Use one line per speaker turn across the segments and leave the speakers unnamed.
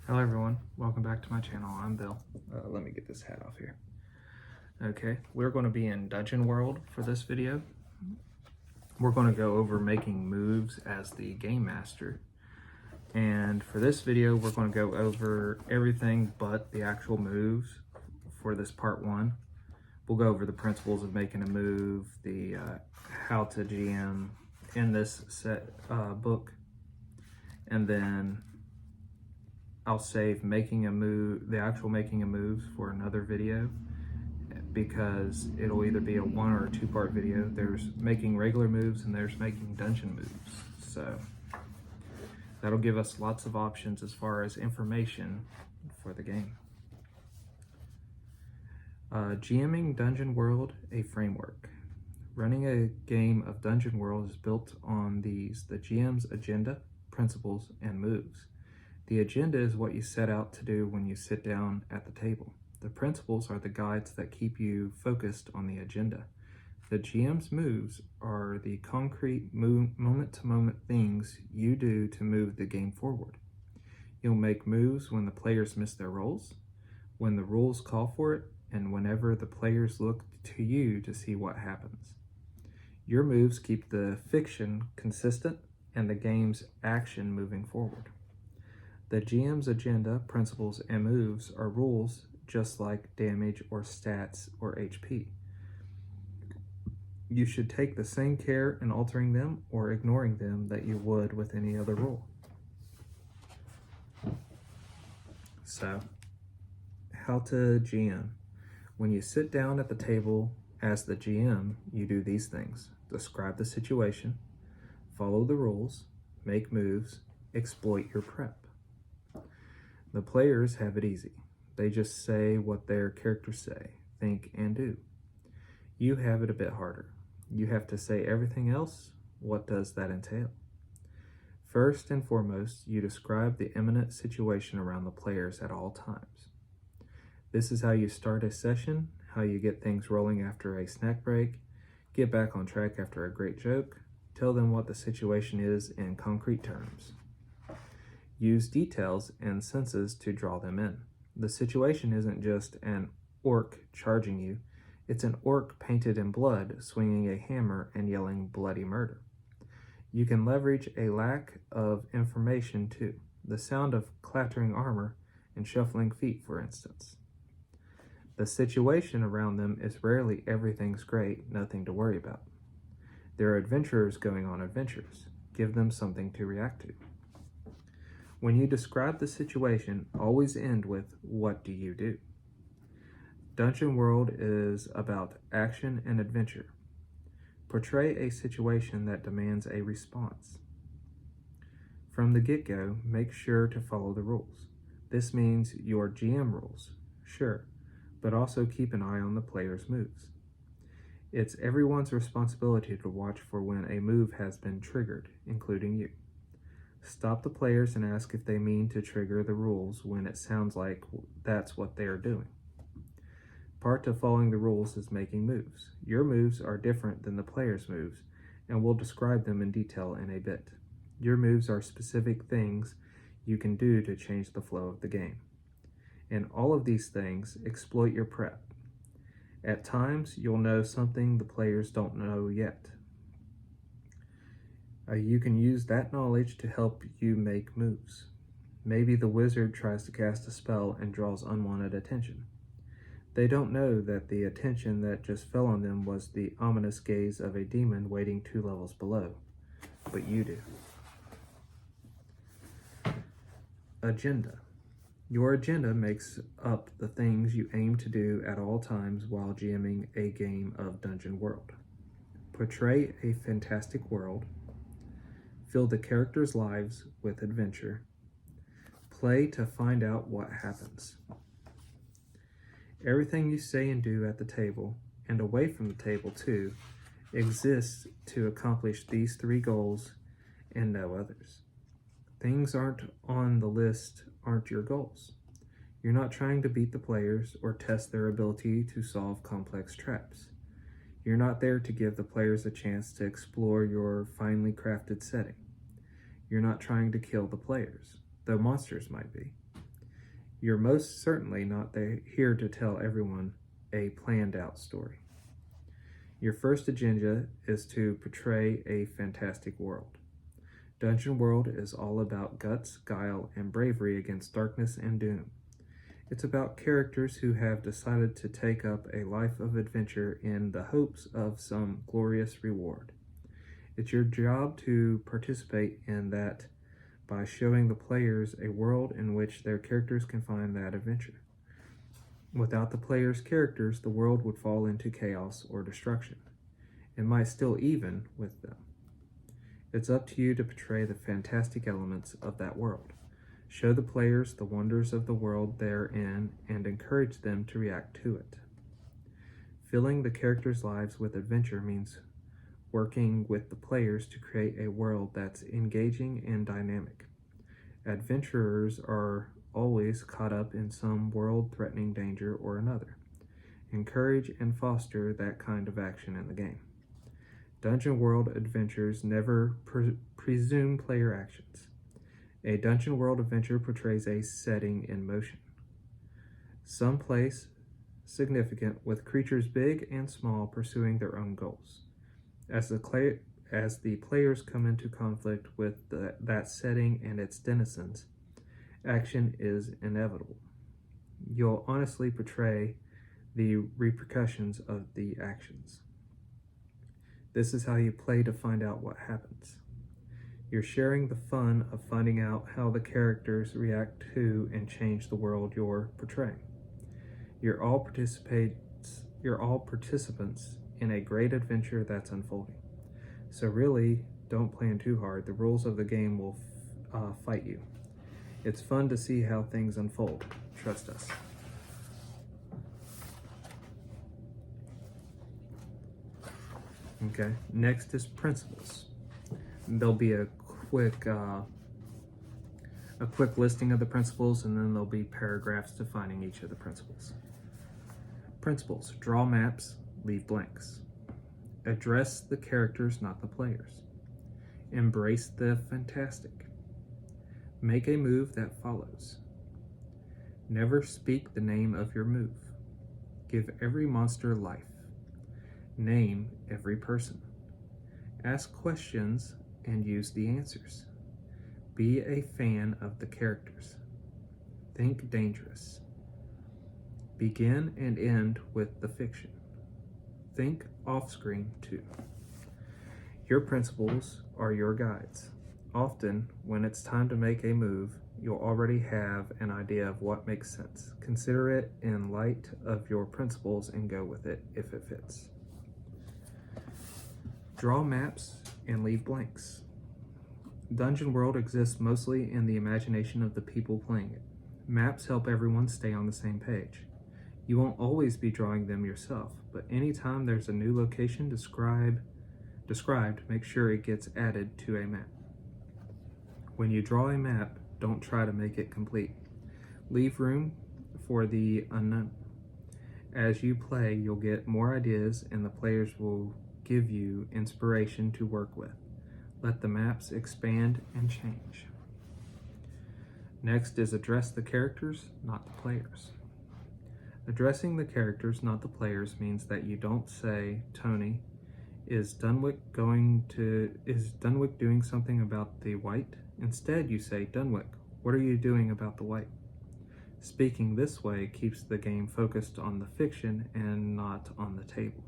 Hello everyone, welcome back to my channel. I'm Bill. Let me get this hat off here. Okay, we're going to be in Dungeon World for this video. We're going to go over making moves as the Game Master. And for this video, we're going to go over everything but the actual moves for this part one. We'll go over the principles of making a move, the how to GM in this book, and then I'll save making a move, the actual making a move, for another video, because it'll either be a 1 or a 2-part video. There's making regular moves and there's making dungeon moves. So that'll give us lots of options as far as information for the game. GMing Dungeon World, a framework. Running a game of Dungeon World is built on the GM's agenda, principles, and moves. The agenda is what you set out to do when you sit down at the table. The principles are the guides that keep you focused on the agenda. The GM's moves are the concrete moment-to-moment things you do to move the game forward. You'll make moves when the players miss their rolls, when the rules call for it, and whenever the players look to you to see what happens. Your moves keep the fiction consistent and the game's action moving forward. The GM's agenda, principles, and moves are rules just like damage or stats or HP. You should take the same care in altering them or ignoring them that you would with any other rule. So, how to GM. When you sit down at the table as the GM, you do these things. Describe the situation, follow the rules, make moves, exploit your prep. The players have it easy. They just say what their characters say, think, and do. You have it a bit harder. You have to say everything else. What does that entail? First and foremost, you describe the imminent situation around the players at all times. This is how you start a session, how you get things rolling after a snack break, get back on track after a great joke, tell them what the situation is in concrete terms. Use details and senses to draw them in. The situation isn't just an orc charging you, it's an orc painted in blood, swinging a hammer and yelling bloody murder. You can leverage a lack of information too, the sound of clattering armor and shuffling feet, for instance. The situation around them is rarely everything's great, nothing to worry about. There are adventurers going on adventures. Give them something to react to. When you describe the situation, always end with, what do you do? Dungeon World is about action and adventure. Portray a situation that demands a response. From the get-go, make sure to follow the rules. This means your GM rules, sure, but also keep an eye on the player's moves. It's everyone's responsibility to watch for when a move has been triggered, including you. Stop the players and ask if they mean to trigger the rules when it sounds like that's what they are doing. Part of following the rules is making moves. Your moves are different than the players' moves, and we'll describe them in detail in a bit. Your moves are specific things you can do to change the flow of the game. In all of these things, exploit your prep. At times, you'll know something the players don't know yet. You can use that knowledge to help you make moves. Maybe the wizard tries to cast a spell and draws unwanted attention. They don't know that the attention that just fell on them was the ominous gaze of a demon waiting 2 levels below, but you do. Agenda. Your agenda makes up the things you aim to do at all times while GMing a game of Dungeon World. Portray a fantastic world. Fill the characters' lives with adventure. Play to find out what happens. Everything you say and do at the table, and away from the table too, exists to accomplish these 3 goals and no others. Things aren't on the list aren't your goals. You're not trying to beat the players or test their ability to solve complex traps. You're not there to give the players a chance to explore your finely crafted setting. You're not trying to kill the players, though monsters might be. You're most certainly not here to tell everyone a planned out story. Your first agenda is to portray a fantastic world. Dungeon World is all about guts, guile, and bravery against darkness and doom. It's about characters who have decided to take up a life of adventure in the hopes of some glorious reward. It's your job to participate in that by showing the players a world in which their characters can find that adventure. Without the players' characters, the world would fall into chaos or destruction. It might still even with them. It's up to you to portray the fantastic elements of that world. Show the players the wonders of the world they're in and encourage them to react to it. Filling the characters' lives with adventure means working with the players to create a world that's engaging and dynamic. Adventurers are always caught up in some world-threatening danger or another. Encourage and foster that kind of action in the game. Dungeon World adventures never presume player actions. A Dungeon World adventure portrays a setting in motion. Some place significant with creatures big and small pursuing their own goals. As the players come into conflict with that setting and its denizens, action is inevitable. You'll honestly portray the repercussions of the actions. This is how you play to find out what happens. You're sharing the fun of finding out how the characters react to and change the world you're portraying. You're all participants in a great adventure that's unfolding. So really, don't plan too hard. The rules of the game will fight you. It's fun to see how things unfold. Trust us. Okay, next is principles. There'll be a quick listing of the principles, and then there'll be paragraphs defining each of the principles. Principles: draw maps, leave blanks. Address the characters, not the players. Embrace the fantastic. Make a move that follows. Never speak the name of your move. Give every monster life. Name every person. Ask questions and use the answers. Be a fan of the characters. Think dangerous. Begin and end with the fiction. Think off-screen too. Your principles are your guides. Often, when it's time to make a move, you'll already have an idea of what makes sense. Consider it in light of your principles and go with it if it fits. Draw maps and leave blanks. Dungeon World exists mostly in the imagination of the people playing it. Maps help everyone stay on the same page. You won't always be drawing them yourself, but anytime there's a new location described, make sure it gets added to a map. When you draw a map, don't try to make it complete. Leave room for the unknown. As you play, you'll get more ideas and the players will give you inspiration to work with. Let the maps expand and change. Next is address the characters, not the players. Addressing the characters, not the players, means that you don't say, Tony, is Dunwich doing something about the white? Instead, you say, Dunwich, what are you doing about the white? Speaking this way keeps the game focused on the fiction and not on the table.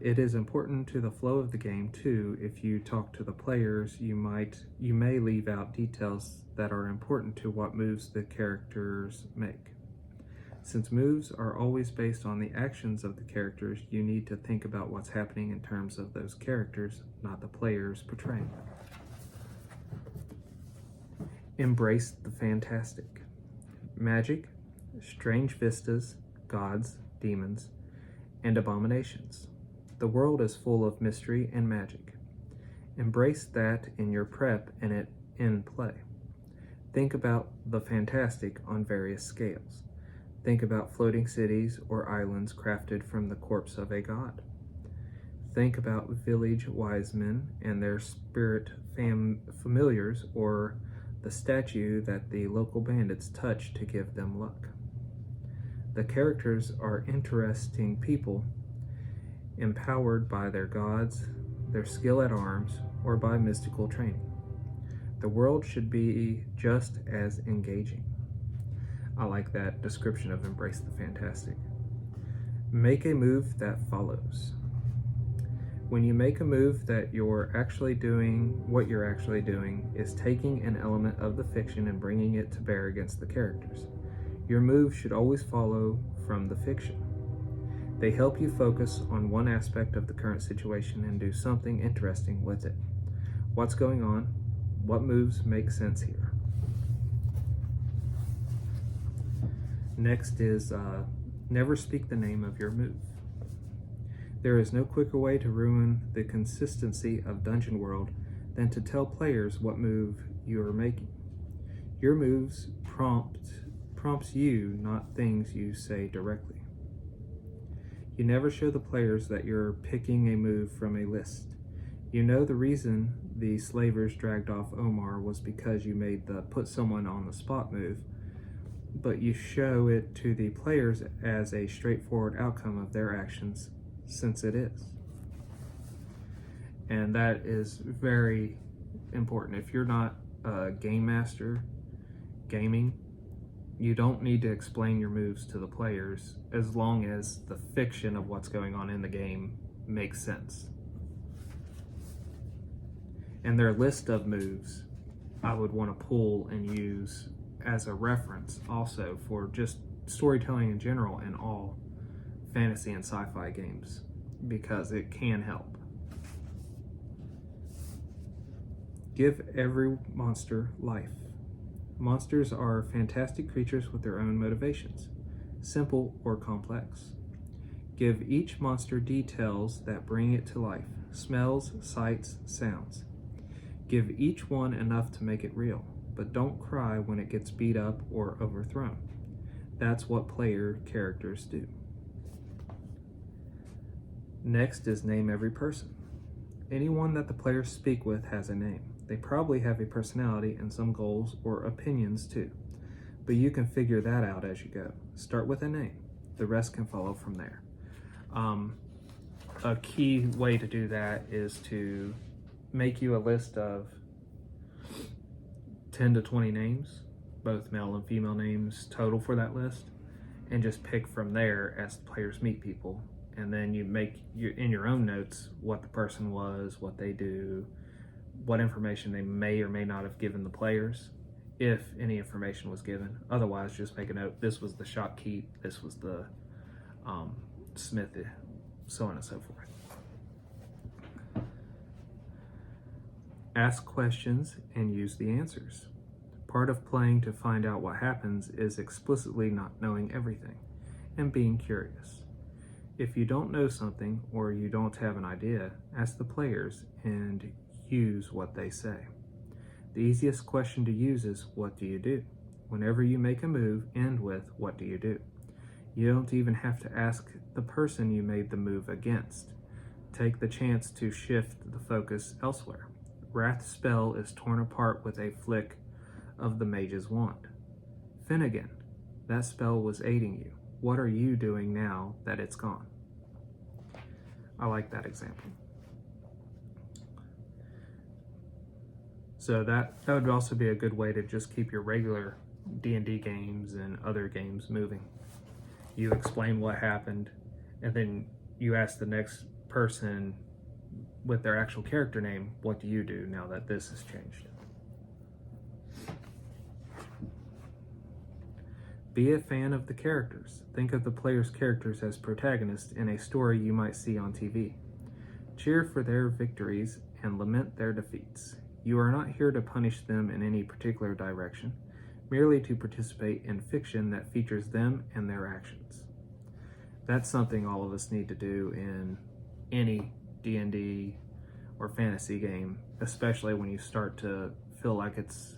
It is important to the flow of the game too. If you talk to the players, you may leave out details that are important to what moves the characters make. Since moves are always based on the actions of the characters, you need to think about what's happening in terms of those characters, not the players portraying them. Embrace the fantastic. Magic, strange vistas, gods, demons, and abominations. The world is full of mystery and magic. Embrace that in your prep and in play. Think about the fantastic on various scales. Think about floating cities or islands crafted from the corpse of a god. Think about village wise men and their spirit familiars, or the statue that the local bandits touch to give them luck. The characters are interesting people, empowered by their gods, their skill at arms, or by mystical training. The world should be just as engaging. I like that description of Embrace the Fantastic. Make a move that follows. When you make a move that what you're actually doing is taking an element of the fiction and bringing it to bear against the characters. Your move should always follow from the fiction. They help you focus on one aspect of the current situation and do something interesting with it. What's going on? What moves make sense here? Next is never speak the name of your move. There is no quicker way to ruin the consistency of Dungeon World than to tell players what move you are making. Your moves prompts you, not things you say directly. You never show the players that you're picking a move from a list. You know the reason the slavers dragged off Omar was because you made the put someone on the spot move, but you show it to the players as a straightforward outcome of their actions, since it is. And that is very important. If you're not a game master gaming, you don't need to explain your moves to the players as long as the fiction of what's going on in the game makes sense. And their list of moves I would want to pull and use as a reference also for just storytelling in general in all fantasy and sci-fi games, because it can help. Give every monster life. Monsters are fantastic creatures with their own motivations, simple or complex. Give each monster details that bring it to life, smells, sights, sounds. Give each one enough to make it real, but don't cry when it gets beat up or overthrown. That's what player characters do. Next is name every person. Anyone that the players speak with has a name. They probably have a personality and some goals or opinions too, but you can figure that out as you go. Start with a name. The rest can follow from there. A key way to do that is to make you a list of 10 to 20 names, both male and female names total for that list, and just pick from there as the players meet people. And then you make in your own notes what the person was, what they do, what information they may or may not have given the players, if any information was given. Otherwise, just make a note. This was the shopkeep, this was the smithy, so on and so forth. Ask questions and use the answers. Part of playing to find out what happens is explicitly not knowing everything and being curious. If you don't know something or you don't have an idea, ask the players and use what they say. The easiest question to use is, what do you do? Whenever you make a move, end with, what do you do? You don't even have to ask the person you made the move against. Take the chance to shift the focus elsewhere. Wrath spell is torn apart with a flick of the mage's wand. Finnegan, that spell was aiding you. What are you doing now that it's gone? I like that example. So that would also be a good way to just keep your regular D&D games and other games moving. You explain what happened, and then you ask the next person with their actual character name, what do you do now that this has changed? Be a fan of the characters. Think of the players' characters as protagonists in a story you might see on TV. Cheer for their victories and lament their defeats. You are not here to punish them in any particular direction, merely to participate in fiction that features them and their actions. That's something all of us need to do in any D&D or fantasy game, especially when you start to feel like it's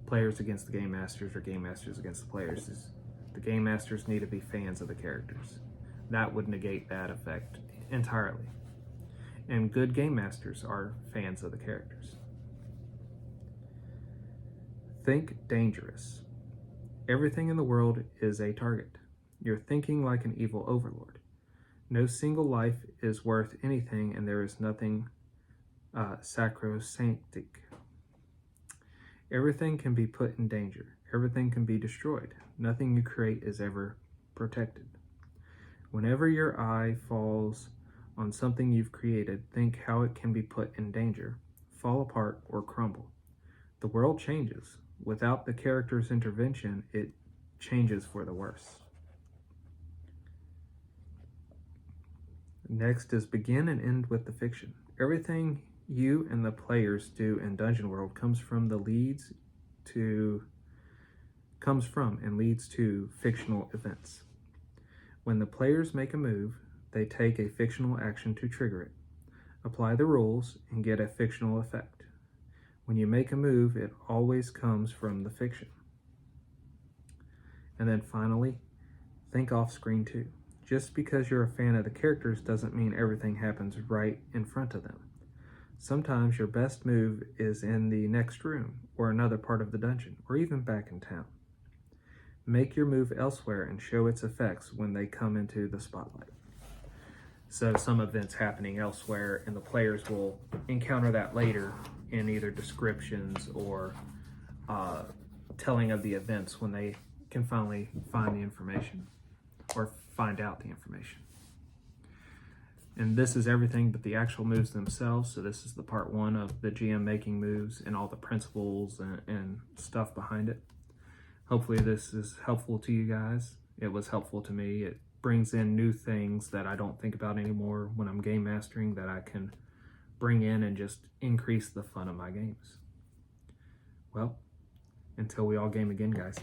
players against the game masters or game masters against the players. The game masters need to be fans of the characters. That would negate that effect entirely. And good game masters are fans of the characters. Think dangerous. Everything in the world is a target. You're thinking like an evil overlord. No single life is worth anything, and there is nothing sacrosanctic. Everything can be put in danger. Everything can be destroyed. Nothing you create is ever protected. Whenever your eye falls on something you've created, think how it can be put in danger, fall apart, or crumble. The world changes. Without the character's intervention, it changes for the worse. Next is begin and end with the fiction. Everything you and the players do in Dungeon World comes from and leads to fictional events. When the players make a move, they take a fictional action to trigger it. Apply the rules and get a fictional effect. When you make a move, it always comes from the fiction. And then finally, think off screen too. Just because you're a fan of the characters doesn't mean everything happens right in front of them. Sometimes your best move is in the next room, or another part of the dungeon, or even back in town. Make your move elsewhere and show its effects when they come into the spotlight. So some events happening elsewhere, and the players will encounter that later in either descriptions or telling of the events when they can finally find the information or find out the information. And this is everything but the actual moves themselves. So this is the part one of the GM making moves and all the principles and stuff behind it. Hopefully this is helpful to you guys. It was helpful to me. It brings in new things that I don't think about anymore when I'm game mastering that I can bring in and just increase the fun of my games. Well, until we all game again, guys.